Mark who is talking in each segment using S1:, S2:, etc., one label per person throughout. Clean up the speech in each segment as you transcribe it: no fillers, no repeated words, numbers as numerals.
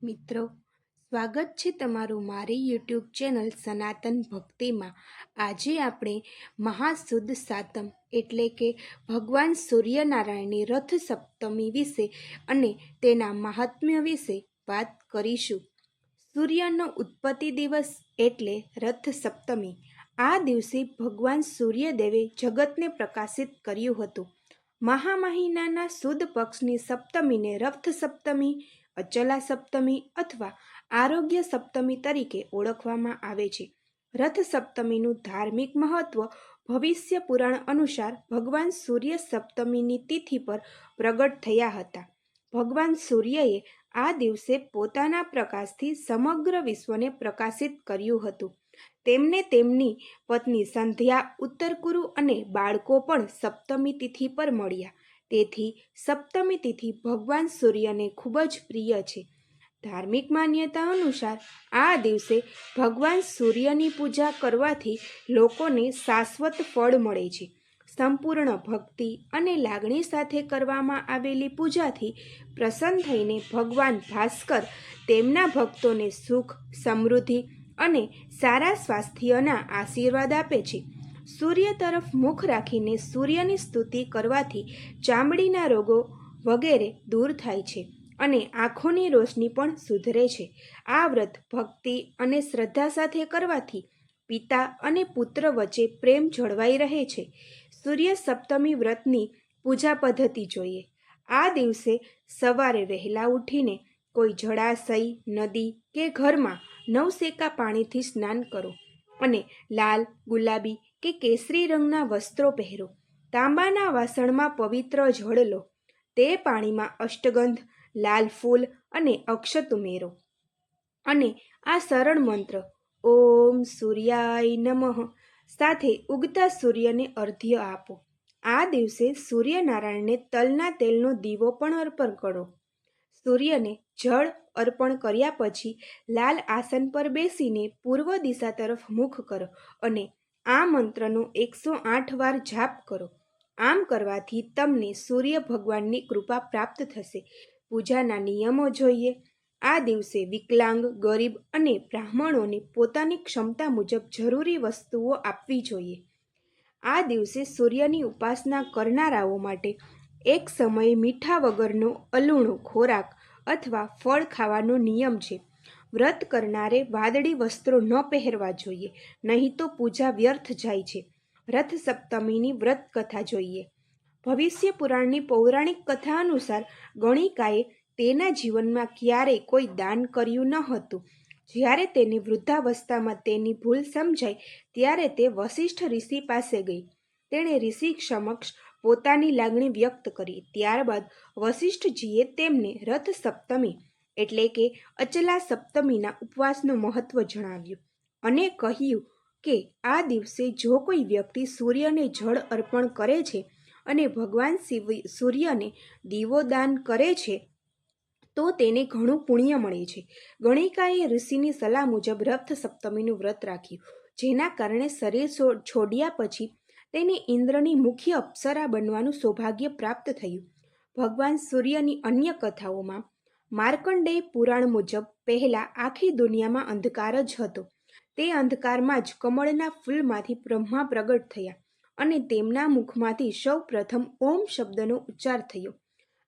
S1: મિત્રો, સ્વાગત છે તમારું મારી યુટ્યુબ ચેનલ સનાતન ભક્તિમાં। આજે આપણે મહાસુદ સાતમ એટલે કે ભગવાન સૂર્યનારાયણની રથ સપ્તમી વિશે અને તેના મહાત્મ્ય વિશે વાત કરીશું। સૂર્યનો ઉત્પત્તિ દિવસ એટલે રથ સપ્તમી। આ દિવસે ભગવાન સૂર્યદેવે જગતને પ્રકાશિત કર્યું હતું। મહા મહિનાના સુદ પક્ષની સપ્તમીને રથ સપ્તમી, અચલા સપ્તમી અથવા આરોગ્ય સપ્તમી તરીકે ઓળખવામાં આવે છે। રથ સપ્તમીનું ધાર્મિક મહત્વ ભવિષ્ય પુરાણ અનુસાર ભગવાન સૂર્ય સપ્તમીની તિથિ પર પ્રગટ થયા હતા। ભગવાન સૂર્યએ આ દિવસે પોતાના પ્રકાશથી સમગ્ર વિશ્વને પ્રકાશિત કર્યું હતું। તેમને તેમની પત્ની સંધ્યા, ઉત્તરકુરુ અને બાળકો પણ સપ્તમી તિથિ પર મળ્યા। તેથી સપ્તમી તિથિ ભગવાન સૂર્યને ખૂબ જ પ્રિય છે। ધાર્મિક માન્યતા અનુસાર આ દિવસે ભગવાન સૂર્યની પૂજા કરવાથી લોકોને શાશ્વત ફળ મળે છે। સંપૂર્ણ ભક્તિ અને લાગણી સાથે કરવામાં આવેલી પૂજાથી પ્રસન્ન થઈને ભગવાન ભાસ્કર તેમના ભક્તોને સુખ, સમૃદ્ધિ અને સારા સ્વાસ્થ્યના આશીર્વાદ આપે છે। સૂર્ય તરફ મુખ રાખીને સૂર્યની સ્તુતિ કરવાથી ચામડીના રોગો વગેરે દૂર થાય છે અને આંખોની રોશની પણ સુધરે છે। આ વ્રત ભક્તિ અને શ્રદ્ધા સાથે કરવાથી પિતા અને પુત્ર વચ્ચે પ્રેમ જળવાઈ રહે છે। સૂર્ય સપ્તમી વ્રતની પૂજા પદ્ધતિ જોઈએ। આ દિવસે સવારે વહેલા ઉઠીને કોઈ જળાશય, નદી કે ઘરમાં નવસેકા પાણીથી સ્નાન કરો અને લાલ, ગુલાબી કે કેસરી રંગના વસ્ત્રો પહેરો। તાંબાના વાસણમાં પવિત્ર જળ લો। તે પાણીમાં અષ્ટગંધ, લાલ ફૂલ અને અક્ષત ઉમેરો અને આ સરળ મંત્ર ઓમ સૂર્યાય નમઃ સાથે ઉગતા સૂર્યને અર્ઘ્ય આપો। આ દિવસે સૂર્યનારાયણને તલના તેલનો દીવો પણ અર્પણ કરો। સૂર્યને જળ અર્પણ કર્યા પછી લાલ આસન પર બેસીને પૂર્વ દિશા તરફ મુખ કરો અને આ મંત્રનો 108 વાર જાપ કરો। આમ કરવાથી તમને સૂર્ય ભગવાનની કૃપા પ્રાપ્ત થશે। પૂજાના નિયમો જોઈએ। આ દિવસે વિકલાંગ, ગરીબ અને બ્રાહ્મણોને પોતાની ક્ષમતા મુજબ જરૂરી વસ્તુઓ આપવી જોઈએ। આ દિવસે સૂર્યની ઉપાસના કરનારાઓ માટે એક સમયે મીઠા વગરનો અલૂણો ખોરાક અથવા ફળ ખાવાનો નિયમ છે। વ્રત કરનારે વાદળી વસ્ત્રો ન પહેરવા જોઈએ, નહીં તો પૂજા વ્યર્થ જાય છે। રથ સપ્તમીની વ્રત કથા જોઈએ। ભવિષ્ય પુરાણની પૌરાણિક કથા અનુસાર ગણિકાએ તેના જીવનમાં ક્યારેય કોઈ દાન કર્યું ન હતું। જ્યારે તેની વૃદ્ધાવસ્થામાં તેની ભૂલ સમજાઈ ત્યારે તે વશિષ્ઠ ઋષિ પાસે ગઈ। તેણે ઋષિ સમક્ષ પોતાની લાગણી વ્યક્ત કરી। ત્યારબાદ વશિષ્ઠજીએ તેમને રથ સપ્તમી એટલે કે અચલા સપ્તમીના ઉપવાસનું મહત્વ જણાવ્યું અને કહ્યું કે આ દિવસે જો કોઈ વ્યક્તિ સૂર્યને જળ અર્પણ કરે છે અને ભગવાન સૂર્યને દીવો દાન કરે છે તો તેને ઘણું પુણ્ય મળે છે। ગણિકાએ ઋષિની સલાહ મુજબ રથ સપ્તમીનું વ્રત રાખ્યું, જેના કારણે શરીર છોડ્યા પછી તેને ઇન્દ્રની મુખ્ય અપ્સરા બનવાનું સૌભાગ્ય પ્રાપ્ત થયું। ભગવાન સૂર્યની અન્ય કથાઓમાં માર્કંડેય પુરાણ મુજબ પહેલા આખી દુનિયામાં અંધકાર જ હતો। તે અંધકારમાં જ કમળના ફૂલમાંથી બ્રહ્મા પ્રગટ થયા અને તેમના મુખમાંથી સૌ પ્રથમ ઓમ શબ્દનો ઉચ્ચાર થયો।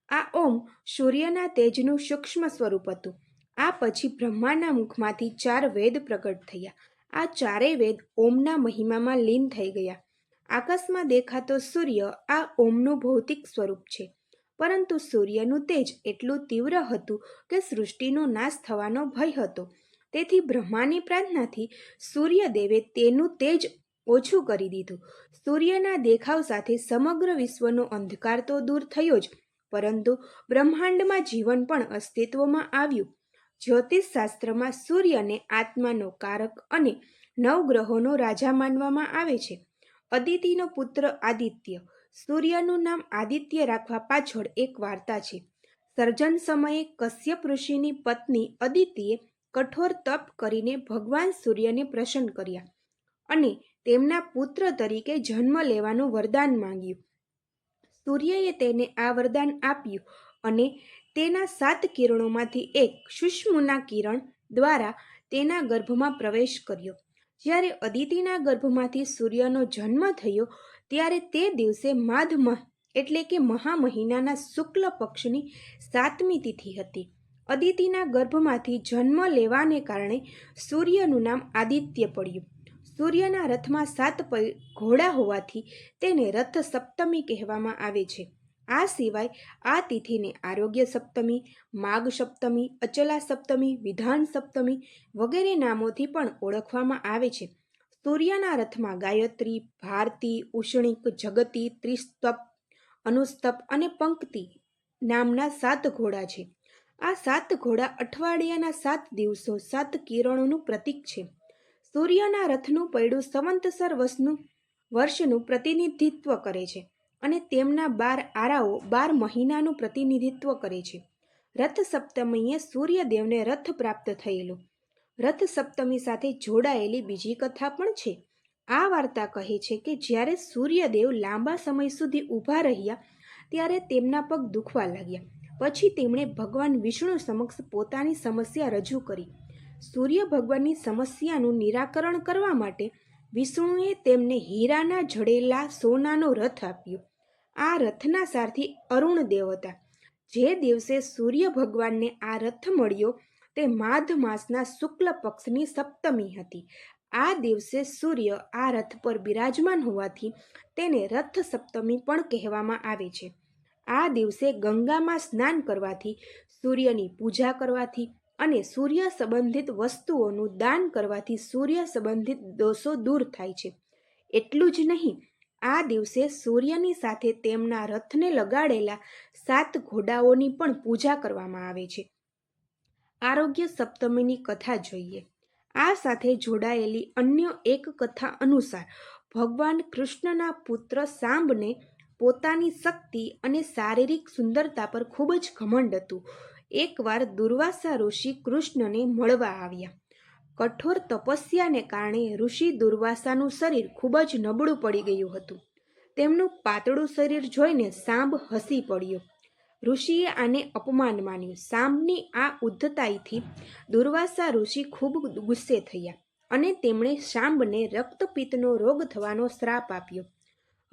S1: આ ઓમ સૂર્યના તેજનું સૂક્ષ્મ સ્વરૂપ હતું। આ પછી બ્રહ્માના મુખમાંથી 4 વેદ પ્રગટ થયા। આ ચારેય વેદ ઓમના મહિમામાં લીન થઈ ગયા। આકાશમાં દેખાતો સૂર્ય આ ઓમનું ભૌતિક સ્વરૂપ છે, પરંતુ સૂર્યનું તેજ એટલું તીવ્ર હતું કે સૃષ્ટિનો નાશ થવાનો ભય હતો। તેથી બ્રહ્માની પ્રાર્થનાથી સૂર્યદેવે તેનું તેજ ઓછું કરી દીધું। સૂર્યના દેખાવ સાથે સમગ્ર વિશ્વનો અંધકાર તો દૂર થયો જ, પરંતુ બ્રહ્માંડમાં જીવન પણ અસ્તિત્વમાં આવ્યું। જ્યોતિષ શાસ્ત્રમાં સૂર્યને આત્માનો કારક અને નવગ્રહોનો રાજા માનવામાં આવે છે। અદિતિનો પુત્ર આદિત્ય। સૂર્યનું નામ આદિત્ય રાખવા પાછળ એક વાર્તા છે। સર્જન સમયે કશ્યપ ઋષિની પત્ની અદિતિએ કઠોર તપ કરીને ભગવાન સૂર્યને પ્રસન્ન કર્યા અને તેમના પુત્ર તરીકે જન્મ લેવાનું વરદાન માંગ્યું। સૂર્યએ તેને આ વરદાન આપ્યું અને તેના 7 કિરણોમાંથી એક સુષુમ્ના કિરણ દ્વારા તેના ગર્ભમાં પ્રવેશ કર્યો. જ્યારે અદિતિના ગર્ભમાંથી સૂર્યનો જન્મ થયો ત્યારે તે દિવસે માઘ એટલે કે મહા મહિનાના શુક્લ પક્ષની 7મી તિથિ હતી. અદિતિના ગર્ભમાંથી જન્મ લેવાને કારણે સૂર્યનું નામ આદિત્ય પડ્યું. સૂર્યના રથમાં 7 ઘોડા હોવાથી તેને રથ સપ્તમી કહેવામાં આવે છે. આ સિવાય આ તિથિને આરોગ્ય સપ્તમી, માઘ સપ્તમી, અચલા સપ્તમી, વિધાન સપ્તમી વગેરે નામોથી પણ ઓળખવામાં આવે છે. સૂર્યના રથમાં ગાયત્રી, ભારતી, ઉષ્ણિક, જગતી, ત્રિસ્તપ, અનુસ્તપ અને પંક્તિ નામના 7 ઘોડા છે. આ 7 ઘોડા અઠવાડિયાના 7 દિવસો 7 કિરણોનું પ્રતીક છે. સૂર્યના રથનું પૈડું સંવત્સર વર્ષનું પ્રતિનિધિત્વ કરે છે અને તેમના 12 આરાઓ 12 મહિનાનું પ્રતિનિધિત્વ કરે છે. રથ સપ્તમીએ સૂર્યદેવને રથ પ્રાપ્ત થયેલો. રથ સપ્તમી સાથે જોડાયેલી બીજી કથા પણ છે. આ વાર્તા કહે છે કે જ્યારે સૂર્યદેવ લાંબા સમય સુધી ઊભા રહ્યા ત્યારે તેમના પગ દુખવા લાગ્યા. પછી તેમણે ભગવાન વિષ્ણુ સમક્ષ પોતાની સમસ્યા રજૂ કરી. સૂર્ય ભગવાનની સમસ્યાનું નિરાકરણ કરવા માટે વિષ્ણુએ તેમને હીરાના જડેલા સોનાનો રથ આપ્યો. આ રથના સારથી અરુણદેવ હતા. જે દિવસે સૂર્ય ભગવાનને આ રથ મળ્યો તે માઘ માસના શુક્લ પક્ષની સપ્તમી હતી. આ દિવસે સૂર્ય આ રથ પર બિરાજમાન હોવાથી તેને રથ સપ્તમી પણ કહેવામાં આવે છે. આ દિવસે ગંગામાં સ્નાન કરવાથી, સૂર્યની પૂજા કરવાથી અને સૂર્ય સંબંધિત વસ્તુઓનું દાન કરવાથી સૂર્ય સંબંધિત દોષો દૂર થાય છે. એટલું જ નહીં, આ દિવસે સૂર્યની સાથે તેમના રથને લગાડેલા 7 ઘોડાઓની પણ પૂજા કરવામાં આવે છે. આરોગ્ય સપ્તમીની કથા જોઈએ. આ સાથે જોડાયેલી અન્ય એક કથા અનુસાર ભગવાન કૃષ્ણના પુત્ર સાંબને પોતાની શક્તિ અને શારીરિક સુંદરતા પર ખૂબ જ ઘમંડ હતું. એકવાર દુર્વાસા ઋષિ કૃષ્ણને મળવા આવ્યા. કઠોર તપસ્યાને કારણે ઋષિ દુર્વાસાનું શરીર ખૂબ જ નબળું પડી ગયું હતું. તેમનું પાતળું શરીર જોઈને સાંબ હસી પડ્યો. ઋષિએ આને અપમાન માન્યું. સાંબની આ ઉદ્ધતાઈથી દુર્વાસા ઋષિ ખૂબ ગુસ્સે થયા અને તેમણે સાંબને રક્તપિત્તનો રોગ થવાનો શ્રાપ આપ્યો.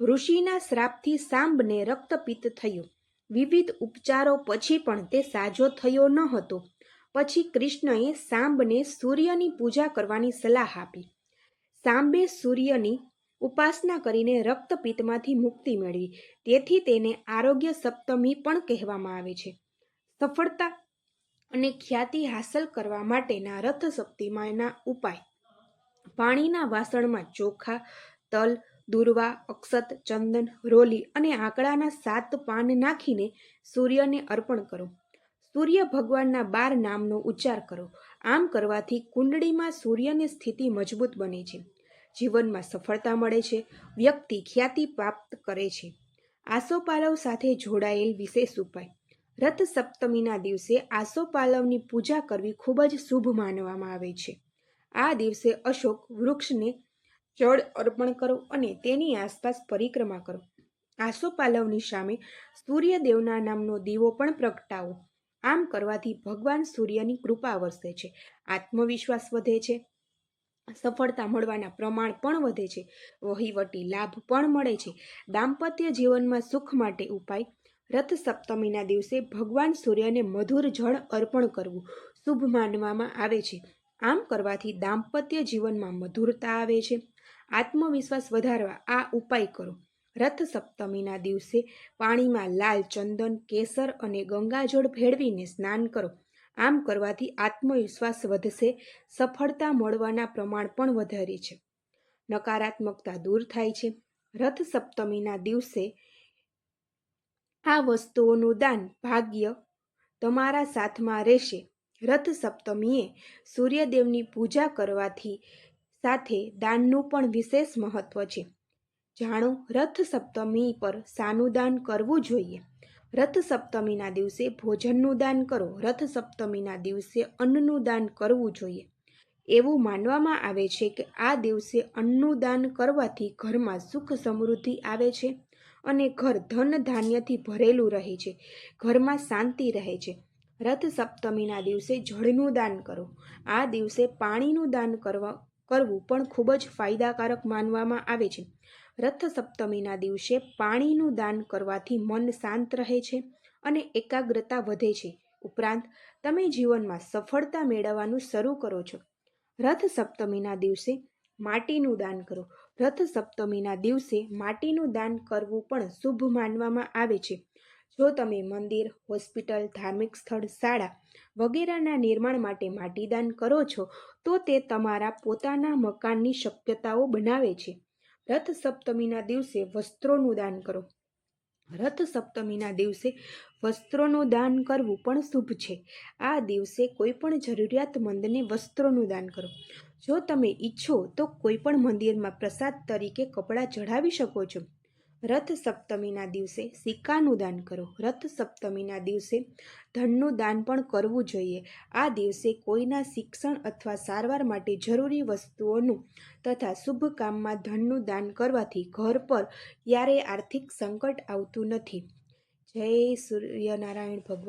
S1: ઋષિના શ્રાપથી સાંબને રક્તપિત્ત થયું. વિવિધ ઉપચારો પછી પણ તે સાજો થયો ન હતો. પછી કૃષ્ણએ સાંબને સૂર્યની પૂજા કરવાની સલાહ આપી. સાંબે સૂર્યની ઉપાસના કરીને રક્તપિત્તમાંથી મુક્તિ મેળવી. તેથી તેને આરોગ્ય સપ્તમી પણ કહેવામાં આવે છે. સફળતા અને ખ્યાતિ હાંસલ કરવા માટેના રથ સપ્તમીના ઉપાય: પાણીના વાસણમાં ચોખા, તલ, દૂર્વા, અક્ષત, ચંદન, રોલી અને આંકડાના 7 પાન નાખીને સૂર્યને અર્પણ કરો. સૂર્ય ભગવાનના 12 નામનો ઉચ્ચાર કરો. આમ કરવાથી કુંડળીમાં સૂર્યની સ્થિતિ મજબૂત બને છે. જીવનમાં સફળતા મળે છે. વ્યક્તિ ખ્યાતિ પ્રાપ્ત કરે છે. આસોપાલવ સાથે જોડાયેલ વિશેષ ઉપાય: રથ સપ્તમીના દિવસે આસોપાલવની પૂજા કરવી ખૂબ જ શુભ માનવામાં આવે છે. આ દિવસે અશોક વૃક્ષને જળ અર્પણ કરો અને તેની આસપાસ પરિક્રમા કરો. આસોપાલવની સામે સૂર્યદેવના નામનો દીવો પણ પ્રગટાવો. આમ કરવાથી ભગવાન સૂર્યની કૃપા વરસે છે. આત્મવિશ્વાસ વધે છે. સફળતા મળવાના પ્રમાણ પણ વધે છે. વહીવટી લાભ પણ મળે છે. દાંપત્ય જીવનમાં સુખ માટે ઉપાય: રથ સપ્તમીના દિવસે ભગવાન સૂર્યને મધુર જળ અર્પણ કરવું શુભ માનવામાં આવે છે. આમ કરવાથી દાંપત્ય જીવનમાં મધુરતા આવે છે. આત્મવિશ્વાસ વધારવા આ ઉપાય કરો. રથ સપ્તમીના દિવસે પાણીમાં લાલ ચંદન, કેસર અને ગંગાજળ ભેળવીને સ્નાન કરો. આમ કરવાથી આત્મવિશ્વાસ વધશે. સફળતા મળવાના પ્રમાણ પણ વધારે છે. નકારાત્મકતા દૂર થાય છે. રથ સપ્તમીના દિવસે આ વસ્તુઓનું દાન ભાગ્ય તમારા સાથમાં રહેશે. રથ સપ્તમીએ સૂર્યદેવની પૂજા કરવાથી સાથે દાનનું પણ વિશેષ મહત્વ છે. જાણો, રથ સપ્તમી પર શાનું દાન કરવું જોઈએ. રથ સપ્તમીના દિવસે ભોજનનું દાન કરો. રથ સપ્તમીના દિવસે અન્નનું દાન કરવું જોઈએ. એવું માનવામાં આવે છે કે આ દિવસે અન્નનું દાન કરવાથી ઘરમાં સુખ સમૃદ્ધિ આવે છે. અને ઘર ધન ધાન્યથી ભરેલું રહે છે. ઘરમાં શાંતિ રહે છે. રથ સપ્તમીના દિવસે જળનું દાન કરો. આ દિવસે પાણીનું દાન કરવું પણ ખૂબ જ ફાયદાકારક માનવામાં આવે છે. રથ સપ્તમીના દિવસે પાણીનું દાન કરવાથી મન શાંત રહે છે અને એકાગ્રતા વધે છે. ઉપરાંત તમે જીવનમાં સફળતા મેળવવાનું શરૂ કરો છો. રથ સપ્તમીના દિવસે માટીનું દાન કરો. રથ સપ્તમીના દિવસે માટીનું દાન કરવું પણ શુભ માનવામાં આવે છે. જો તમે મંદિર, હોસ્પિટલ, ધાર્મિક સ્થળ, શાળા વગેરેના નિર્માણ માટે માટીદાન કરો છો તો તે તમારા પોતાના મકાનની શક્યતાઓ બનાવે છે. રથ સપ્તમીના દિવસે વસ્ત્રોનું દાન કરો. રથ સપ્તમીના દિવસે વસ્ત્રોનું દાન કરવું પણ શુભ છે. આ દિવસે કોઈ પણ જરૂરિયાતમંદને વસ્ત્રોનું દાન કરો. જો તમે ઈચ્છો તો કોઈ પણ મંદિરમાં પ્રસાદ તરીકે કપડાં ચઢાવી શકો છો. રથ સપ્તમીના દિવસે સિક્કાનું દાન કરો. રથ સપ્તમીના દિવસે ધનનું દાન પણ કરવું જોઈએ. આ દિવસે કોઈના શિક્ષણ અથવા સારવાર માટે જરૂરી વસ્તુઓનું તથા શુભ કામમાં ધનનું દાન કરવાથી ઘર પર ક્યારેય આર્થિક સંકટ આવતું નથી. જય સૂર્યનારાયણ ભગવાન.